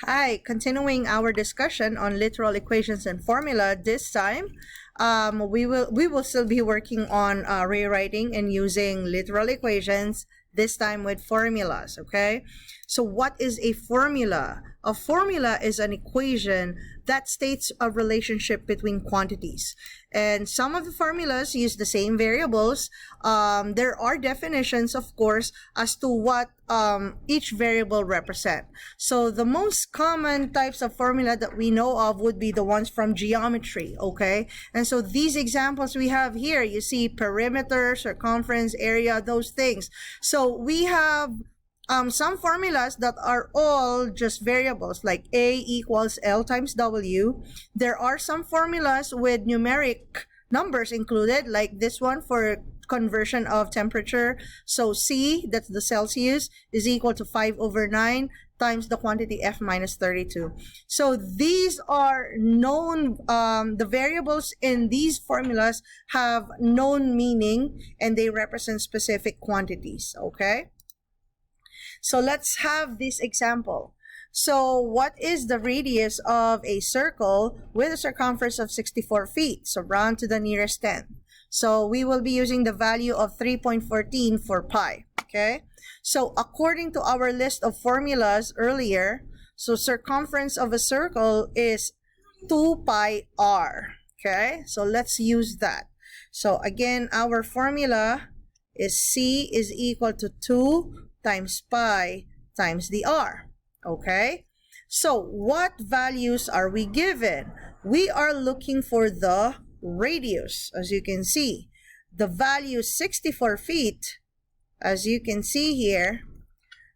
Hi, continuing our discussion on literal equations and formula. This time, we will still be working on rewriting and using literal equations. This time with formulas. Okay, so what is a formula? A formula is an equation that states a relationship between quantities, and some of the formulas use the same variables. There are definitions, of course, as to what each variable represent. So the most common types of formula that we know of would be the ones from geometry, okay? And so these examples we have here, you see perimeter, circumference, area, those things. So we have some formulas that are all just variables, like A equals L times W. There are some formulas with numeric numbers included, like this one for conversion of temperature. So C, that's the Celsius, is equal to 5/9 times the quantity F minus 32. So these are known, the variables in these formulas have known meaning and they represent specific quantities, okay? So let's have this example. So what is the radius of a circle with a circumference of 64 feet? So round to the nearest 10. So we will be using the value of 3.14 for pi, okay? So according to our list of formulas earlier, so circumference of a circle is 2 pi r, okay? So let's use that. So again, our formula is C is equal to 2 times pi times the r, okay? So what values are we given? We are looking for the radius. As you can see, the value is 64 feet. As you can see here,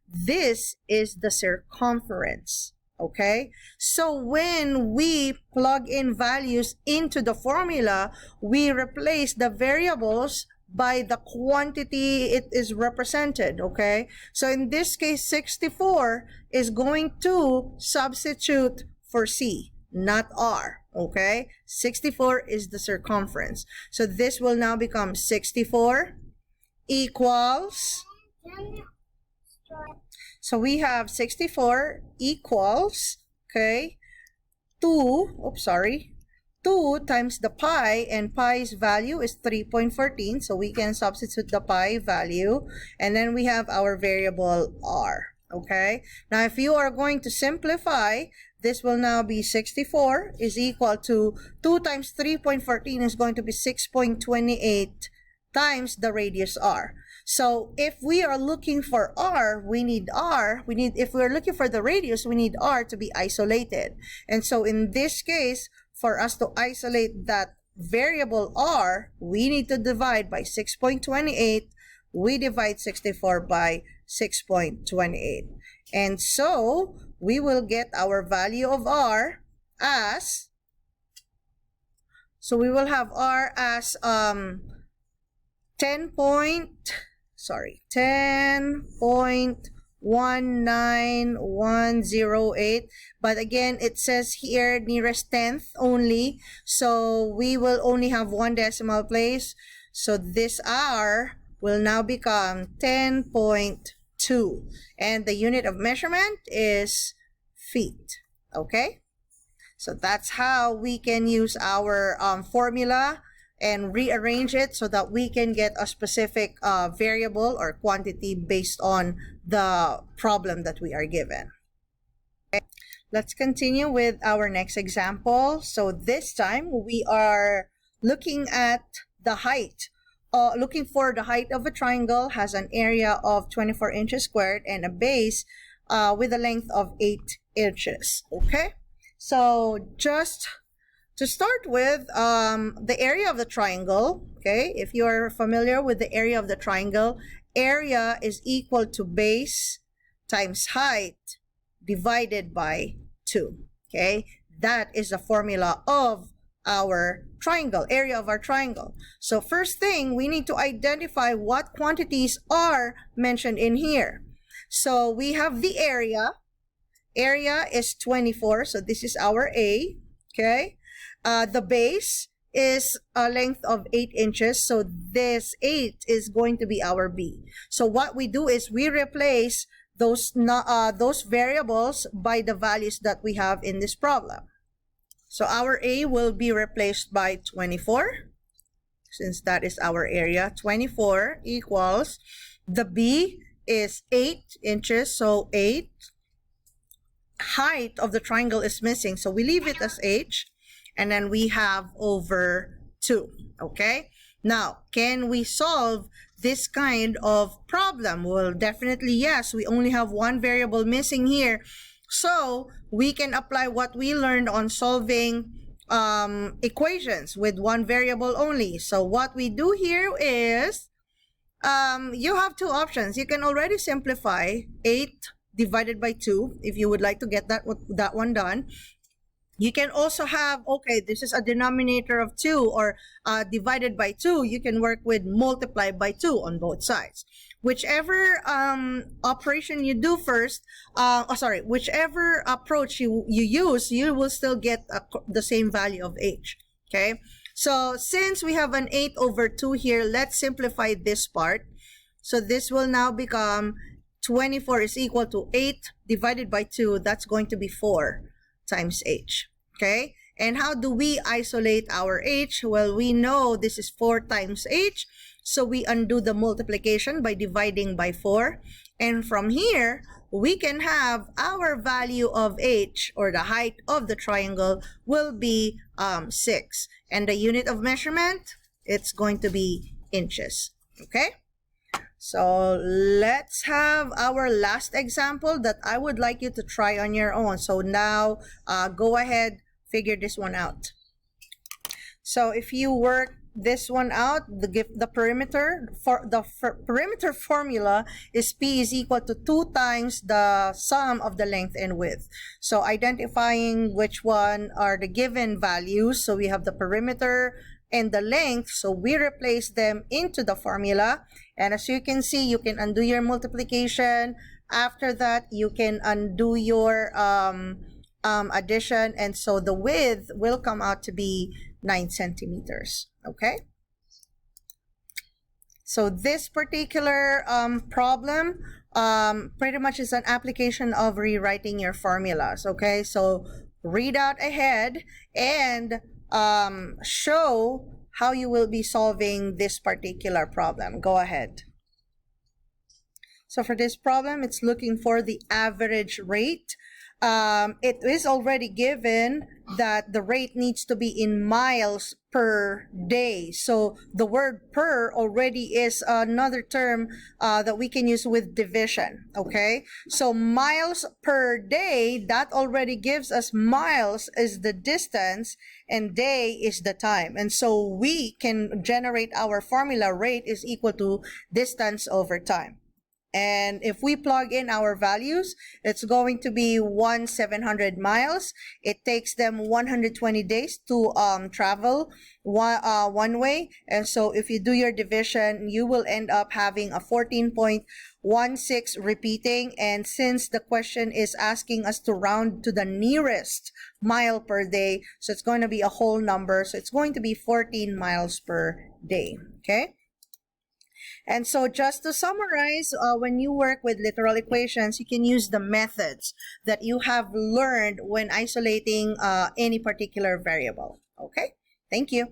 this is the circumference, okay? So when we plug in values into the formula, we replace the variables by the quantity it is represented, okay? So in this case, 64 is going to substitute for C, not R, okay? 64 is the circumference. So this will now become 64 equals, so we have 64 equals, okay, 2 times the pi, and pi's value is 3.14, so we can substitute the pi value, and then we have our variable r, okay? Now if you are going to simplify, this will now be 64 is equal to 2 times 3.14 is going to be 6.28 times the radius r. So if we are looking for r, if we're looking for the radius, we need r to be isolated. And so in this case, for us to isolate that variable r, we need to divide by 6.28. We divide 64 by 6.28. And so we will get our value of r as, so we will have r as 10.19108, but again it says here nearest tenth only, so we will only have one decimal place, so this r will now become 10.2, and the unit of measurement is feet, okay? So that's how we can use our formula and rearrange it so that we can get a specific variable or quantity based on the problem that we are given. Okay. Let's continue with our next example. So this time we are looking at the height. Looking for the height of a triangle has an area of 24 inches squared and a base with a length of 8 inches. Okay, so just to start with, the area of the triangle, okay, if you're familiar with the area of the triangle, area is equal to base times height divided by 2, okay? That is the formula of our triangle, area of our triangle. So first thing, we need to identify what quantities are mentioned in here. So we have the area. Area is 24, so this is our A, okay? The base is a length of 8 inches, so this 8 is going to be our B. So what we do is we replace those variables by the values that we have in this problem. So our A will be replaced by 24, since that is our area. 24 equals, the B is 8 inches, so 8. Height of the triangle is missing, so we leave it as H, and then we have over 2. Okay, now can we solve this kind of problem? Well, definitely yes. We only have one variable missing here, so we can apply what we learned on solving equations with one variable only. So what we do here is you have two options. You can already simplify 8 divided by 2 if you would like to get that one done. You can also have, okay, this is a denominator of 2, or divided by 2. You can work with multiply by 2 on both sides. Whichever operation you do first, whichever approach you use, you will still get the same value of H. Okay, so since we have an 8 over 2 here, let's simplify this part. So this will now become 24 is equal to 8 divided by 2. That's going to be 4 times H. Okay, and how do we isolate our H? Well, we know this is 4 times H, so we undo the multiplication by dividing by 4, and from here we can have our value of H, or the height of the triangle, will be 6, and the unit of measurement, it's going to be inches. Okay, so let's have our last example that I would like you to try on your own. So now go ahead, figure this one out. So if you work this one out, the perimeter for the perimeter formula is P is equal to 2 times the sum of the length and width. So identifying which one are the given values, so we have the perimeter and the length, so we replace them into the formula, and as you can see, you can undo your multiplication. After that, you can undo your addition, and so the width will come out to be 9 centimeters. Okay, so this particular problem pretty much is an application of rewriting your formulas. Okay, so read out ahead and show how you will be solving this particular problem. Go ahead. So for this problem, it's looking for the average rate. It is already given that the rate needs to be in miles per day. So the word per already is another term that we can use with division. Okay, so miles per day, that already gives us miles is the distance and day is the time. And so we can generate our formula, rate is equal to distance over time. And if we plug in our values, it's going to be 1,700 miles. It takes them 120 days to travel one way. And so if you do your division, you will end up having a 14.16 repeating. And since the question is asking us to round to the nearest mile per day, so it's going to be a whole number. So it's going to be 14 miles per day. Okay. And so just to summarize, when you work with literal equations, you can use the methods that you have learned when isolating any particular variable. Okay, thank you.